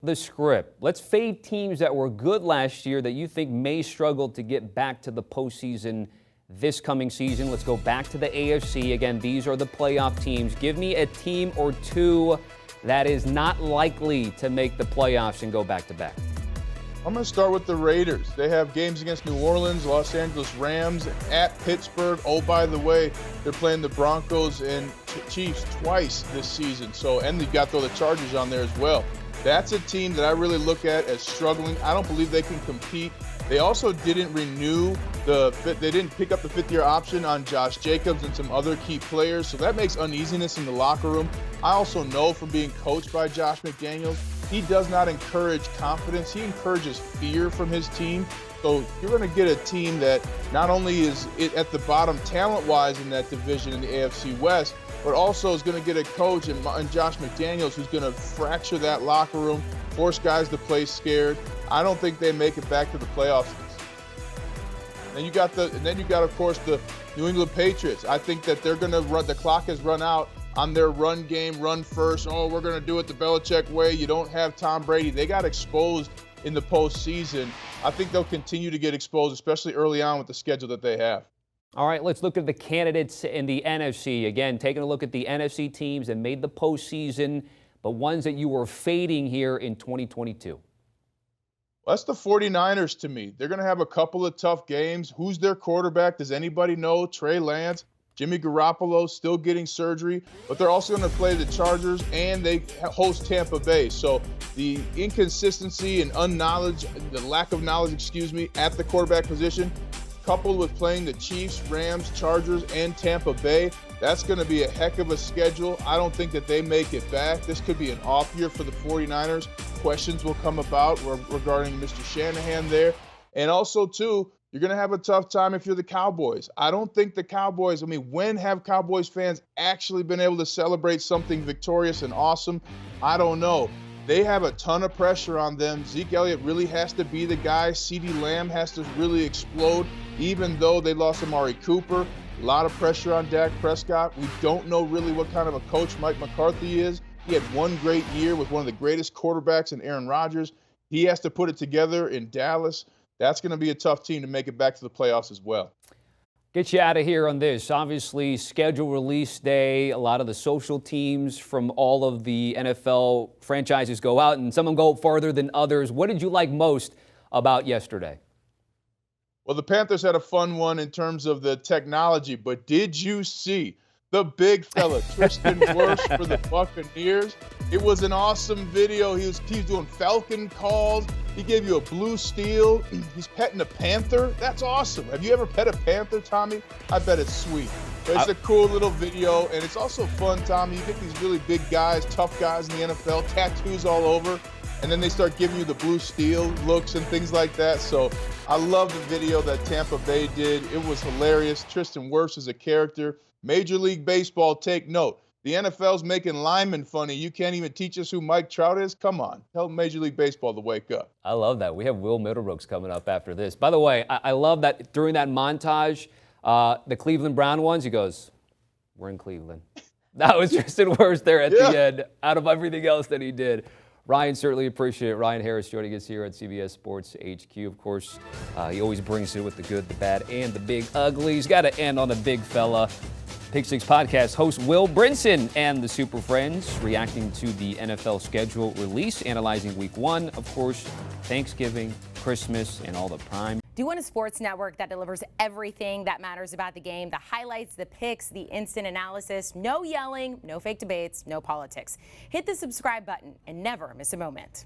The script. Let's fade teams that were good last year that you think may struggle to get back to the postseason this coming season. Let's go back to the AFC. Again, these are the playoff teams. Give me a team or two that is not likely to make the playoffs and go back-to-back. I'm going to start with the Raiders. They have games against New Orleans, Los Angeles Rams, at Pittsburgh. Oh, by the way, they're playing the Broncos and Chiefs twice this season. And they've got to throw the Chargers on there as well. That's a team that I really look at as struggling. I don't believe they can compete. They also didn't renew they didn't pick up the fifth-year option on Josh Jacobs and some other key players, so that makes uneasiness in the locker room. I also know from being coached by Josh McDaniels, he does not encourage confidence. He encourages fear from his team. So you're going to get a team that not only is at the bottom talent-wise in that division in the AFC West, but also is going to get a coach in Josh McDaniels who's going to fracture that locker room, force guys to play scared. I don't think they make it back to the playoffs. And then you got, of course, the New England Patriots. I think that they're going to run. The clock has run out on their run game, run first. Oh, we're going to do it the Belichick way. You don't have Tom Brady. They got exposed in the postseason. I think they'll continue to get exposed, especially early on with the schedule that they have. All right, let's look at the candidates in the NFC. Again, taking a look at the NFC teams that made the postseason, but ones that you were fading here in 2022. That's the 49ers to me. They're going to have a couple of tough games. Who's their quarterback? Does anybody know? Trey Lance, Jimmy Garoppolo still getting surgery, but they're also going to play the Chargers and they host Tampa Bay. So the inconsistency and the lack of knowledge, at the quarterback position, coupled with playing the Chiefs, Rams, Chargers, and Tampa Bay, that's going to be a heck of a schedule. I don't think that they make it back. This could be an off year for the 49ers. Questions will come about regarding Mr. Shanahan there. And also, too, you're going to have a tough time if you're the Cowboys. I don't think the Cowboys, when have Cowboys fans actually been able to celebrate something victorious and awesome? I don't know. They have a ton of pressure on them. Zeke Elliott really has to be the guy. CeeDee Lamb has to really explode, even though they lost Amari Cooper. A lot of pressure on Dak Prescott. We don't know really what kind of a coach Mike McCarthy is. He had one great year with one of the greatest quarterbacks in Aaron Rodgers. He has to put it together in Dallas. That's going to be a tough team to make it back to the playoffs as well. Get you out of here on this. Obviously, schedule release day. A lot of the social teams from all of the NFL franchises go out, and some of them go farther than others. What did you like most about yesterday? Well, the Panthers had a fun one in terms of the technology, but did you see the big fella, Tristan Wirfs for the Buccaneers? It was an awesome video. He was doing Falcon calls. He gave you a blue steel. He's petting a panther. That's awesome. Have you ever pet a panther, Tommy? I bet it's sweet. But it's a cool little video, and it's also fun, Tommy. You get these really big guys, tough guys in the NFL, tattoos all over, and then they start giving you the blue steel looks and things like that. So I love the video that Tampa Bay did. It was hilarious. Tristan Wirfs is a character. Major League Baseball, take note. The NFL's making linemen funny. You can't even teach us who Mike Trout is? Come on. Tell Major League Baseball to wake up. I love that. We have Will Middlebrooks coming up after this. By the way, I love that during that montage, the Cleveland Brown ones, he goes, "We're in Cleveland." That was Tristan Wirfs there at the end, out of everything else that he did. Ryan, certainly appreciate it. Ryan Harris joining us here at CBS Sports HQ. Of course, he always brings it with the good, the bad, and the big ugly. He's got to end on a big fella. Pick Six Podcast host Will Brinson and the Super Friends reacting to the NFL schedule release, analyzing Week 1, of course, Thanksgiving, Christmas, and all the prime. Do you want a sports network that delivers everything that matters about the game? The highlights, the picks, the instant analysis, no yelling, no fake debates, no politics. Hit the subscribe button and never miss a moment.